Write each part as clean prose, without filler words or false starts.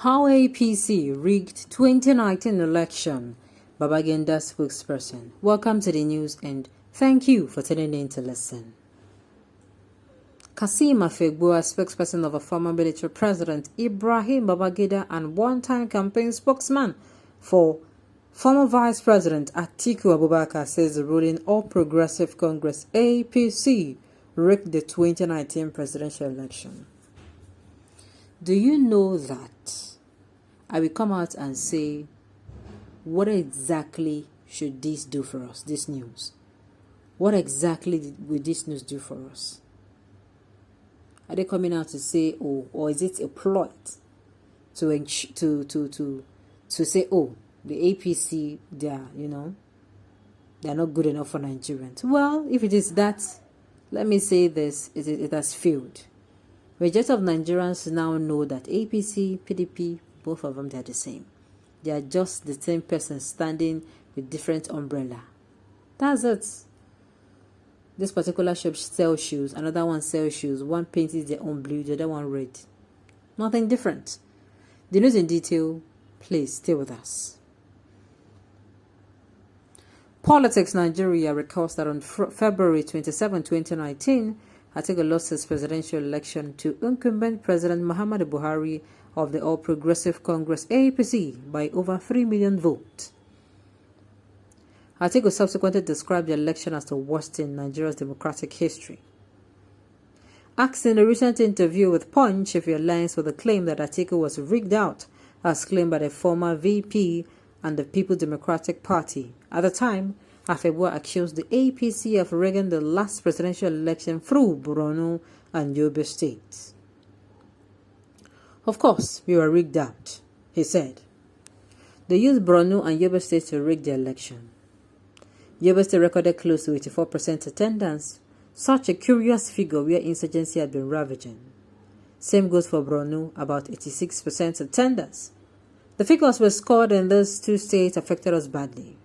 How APC rigged 2019 election. Babangida spokesperson. Welcome to the news and thank you for tuning in to listen. Kasim Afegbua, spokesperson of a former military president Ibrahim Babangida and one-time campaign spokesman for former Vice President Atiku Abubakar, says the ruling All Progressive Congress APC rigged the 2019 presidential election. Do you know that I will come out and say, what exactly should this do for us, this news? What exactly will this news do for us? Are they coming out to say, oh, or is it a plot to say, oh, the APC, they're not good enough for Nigerians? Well, if it is that, let me say this, it has failed. Majority of Nigerians now know that APC, PDP, both of them, they're the same. They are just the same person standing with different umbrella. That's it. This particular shop sells shoes, another one sells shoes. One painted their own blue, the other one red. Nothing different. The news in detail, please stay with us. Politics Nigeria records that on February 27, 2019, Atiku lost his presidential election to incumbent President Muhammadu Buhari of the All Progressive Congress APC by over 3 million votes. Atiku subsequently described the election as the worst in Nigeria's democratic history. Asked in a recent interview with Punch if he aligns with the claim that Atiku was rigged out, as claimed by the former VP and the People's Democratic Party. At the time, Afegbua accused the APC of rigging the last presidential election through Borno and Yobe states. Of course, we were rigged out, he said. They used Borno and Yobe states to rig the election. Yobe State recorded close to 84% attendance, such a curious figure where insurgency had been ravaging. Same goes for Borno, about 86% attendance. The figures were scored in those two states affected us badly.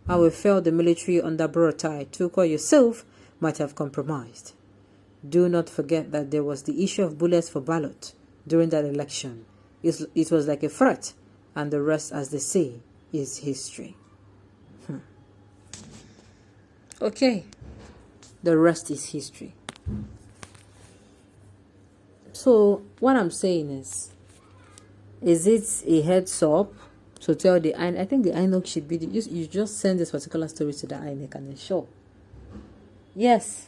How we felt the military under Buratai, Tuko yourself, might have compromised. Do not forget that there was the issue of bullets for ballot during that election. It was like a threat, and the rest, as they say, is history. Okay, the rest is history. So what I'm saying is it a heads up to tell the INEC? I think the INEC should be you just send this particular story to the INEC and ensure. Yes.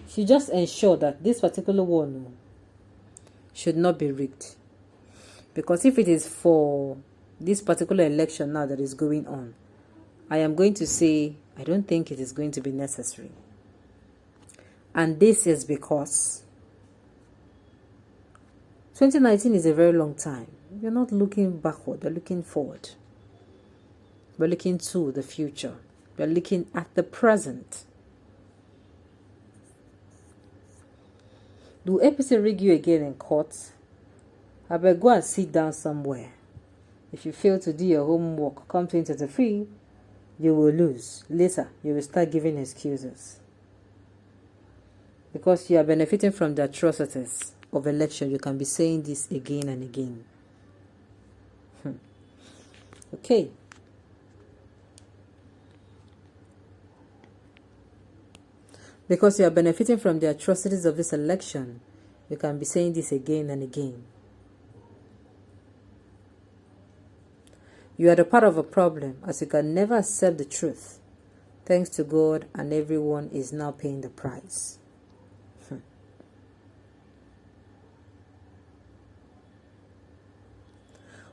She just ensure that this particular one should not be rigged. Because if it is for this particular election now that is going on, I am going to say I don't think it is going to be necessary. And this is because 2019 is a very long time. We're not looking backward, we're looking forward. We're looking to the future. We're looking at the present. Do APC rig you again in court? I better go and sit down somewhere. If you fail to do your homework, come 2023, you will lose. Later, you will start giving excuses. Because you are benefiting from the atrocities of election, you can be saying this again and again. Okay. Because you are benefiting from the atrocities of this election, you can be saying this again and again. You are the part of a problem, as you can never accept the truth. Thanks to God, and everyone is now paying the price.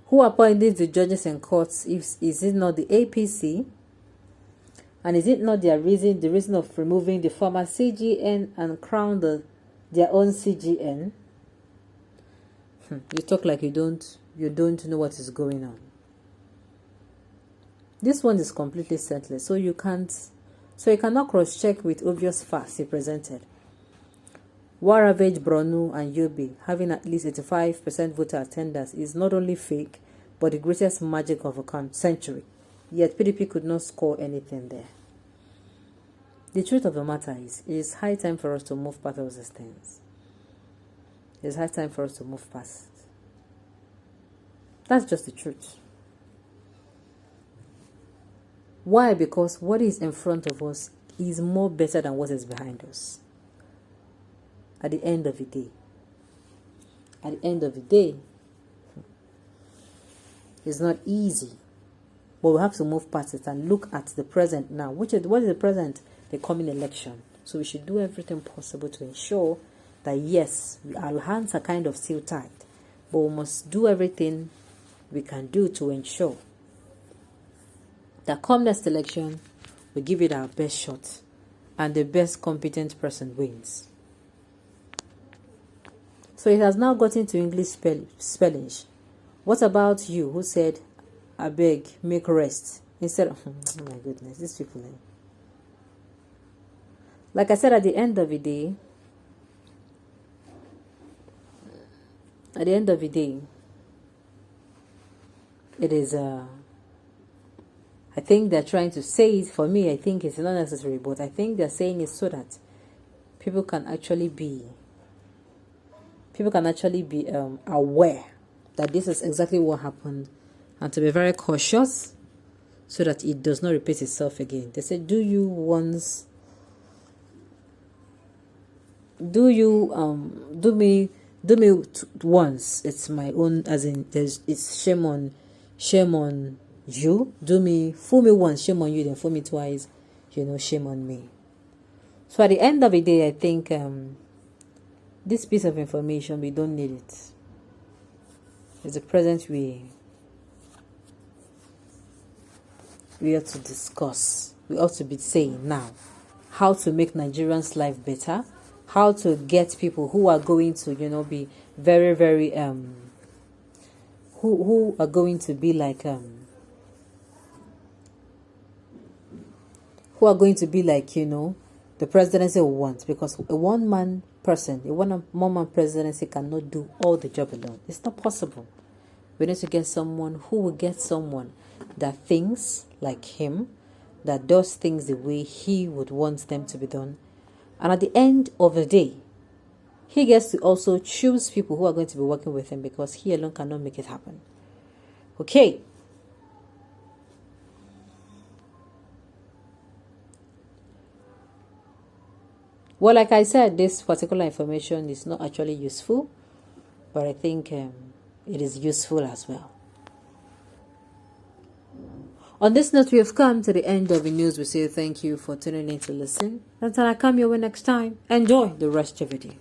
Who appointed the judges and courts? Is it not the APC? And is it not the reason of removing the former CGN and crown their own CGN? You talk like you don't know what is going on. This one is completely senseless, so you cannot cross-check with obvious facts he presented. War ravaged Borno and Yobe, having at least 85% voter attendance, is not only fake, but the greatest magic of a century. Yet PDP could not score anything there. The truth of the matter is, it is high time for us to move past those things. It's high time for us to move past. That's just the truth. Why? Because what is in front of us is more better than what is behind us. At the end of the day. At the end of the day, it's not easy. But we have to move past it and look at the present now. What is the present? The coming election. So we should do everything possible to ensure that yes, our hands are kind of still tied. But we must do everything we can do to ensure that come next election, we give it our best shot and the best competent person wins. So it has now gotten to English spelling. What about you who said, I beg, make rest, instead of, oh my goodness, these people. Like I said, at the end of the day, it is, I think they're trying to say it, for me, I think it's not necessary, but I think they're saying it so that people can actually be aware that this is exactly what happened, and to be very cautious so that it does not repeat itself again. They say, do me once, it's my own, as in it's shame on you. Fool me once, shame on you, then fool me twice, shame on me. So at the end of the day, I think this piece of information, we don't need it. It's the present we have to discuss. We ought to be saying now how to make Nigerians' life better, how to get people who are going to, be very, very, who are going to be like, the presidency we want, because a one-man presidency cannot do all the job alone. It's not possible. We need to get someone who will get someone that thinks like him, that does things the way he would want them to be done. And at the end of the day, he gets to also choose people who are going to be working with him, because he alone cannot make it happen. Okay. Well, like I said, this particular information is not actually useful, but I think it is useful as well. On this note, we have come to the end of the news. We say thank you for tuning in to listen. Until I come your way next time, enjoy the rest of your day.